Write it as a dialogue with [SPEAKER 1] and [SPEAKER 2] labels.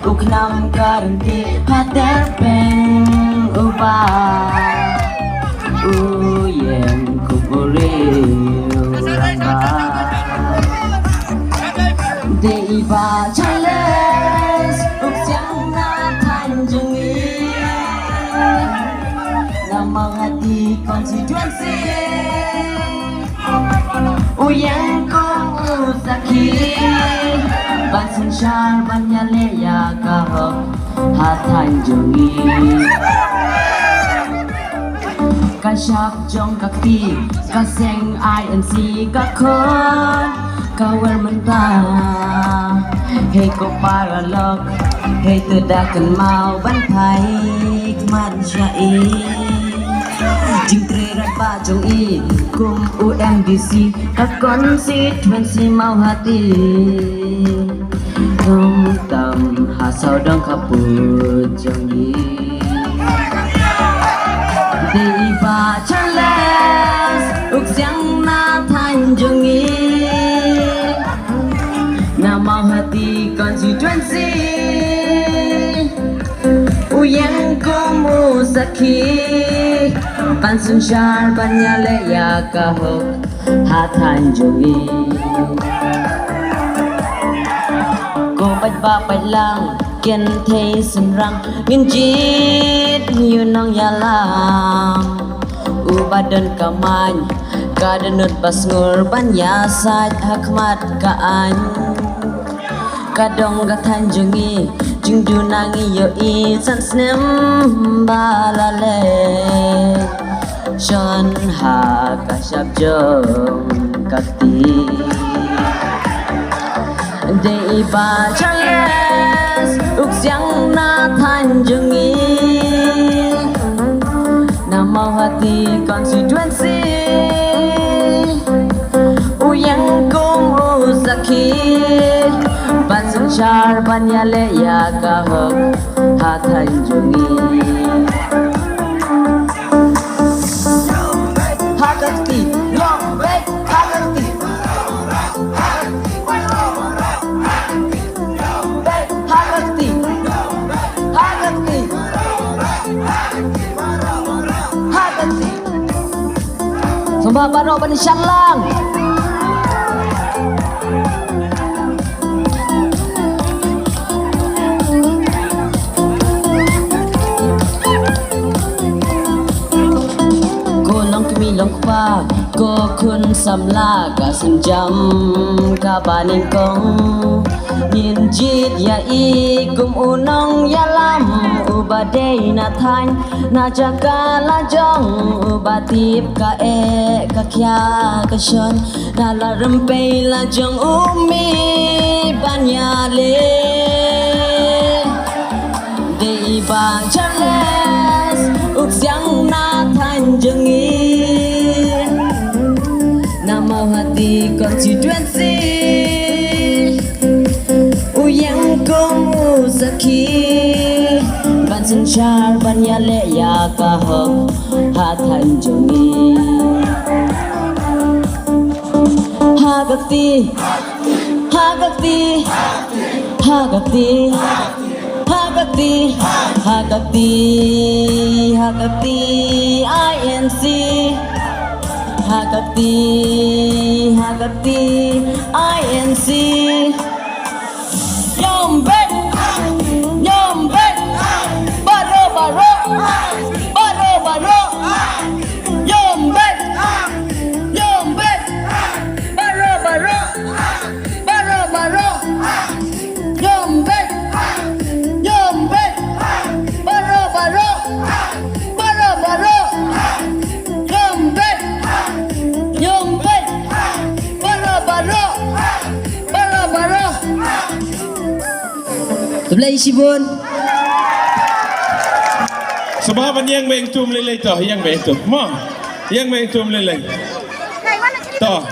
[SPEAKER 1] uknam karanti haterpeng uba uyem kuburil ramba Deiba chales uksiang na tanjungi Namang hati konstituensi Uyang kong usaki Bansun syar banyale ya kaho hatanjungi Kasyap jong kakti kaseng INC kakon Kawal mentah Hei ko paralog Hei tedakan mau bantai Kman syai Jing trerat bajong i Kum UMDC Konstituensi mau hati Kum tam hasau dong kaput jong i Deiba chales Uksiang na tanjung i Namang hati konstituensi Uyang kumusaki Pansun syar banyale ya kahok hatanjungi Ko bạch ba bạch lang kiên thế sân răng Nghìn jit yun nang yalang Ubadan kamany Kadanut basngur banyasaj hakmat kaan Kadong gatanjungi Jingdu nangi yo i san snem balale Shon ha kasyap jong kakti Deiba chales uksiang na tanjungi Namau hati konstituensi Uyang kong usaki Bansun syar banyale ya kahok hatanjungi Hakakti long back hakakti Hakakti Hakakti Hakakti Sumpah baru penisyan lang Long pa ko kun samla ka senjam ka baning kong Yin jit ya i kum unong ya lam ubadei na than na jaga la jong ubatip ka e ka kya ka shon na la rempe la jong umi banyale Deiba chales uksiang na tanjungi Namau hati konstituensi Uyang kong usaki Bansun syar banyale ya kahok hatanjungi Hagakti Hagakti Hagakti Hagakti Hagakti Hagakti INC Hagakti Hagakti INC Yombek Yombek Baro Baro Baro Baro Yombek Yombek Baro Baro Baro Baro Yombek Yombek Baro Baro Baro Baro Yombek Yombek Baro Baro Baro Baro Sebelah isi pun
[SPEAKER 2] Sebahaban yang main tum lelai toh, yang main tum. Ma, yang main tum lelai. Toh.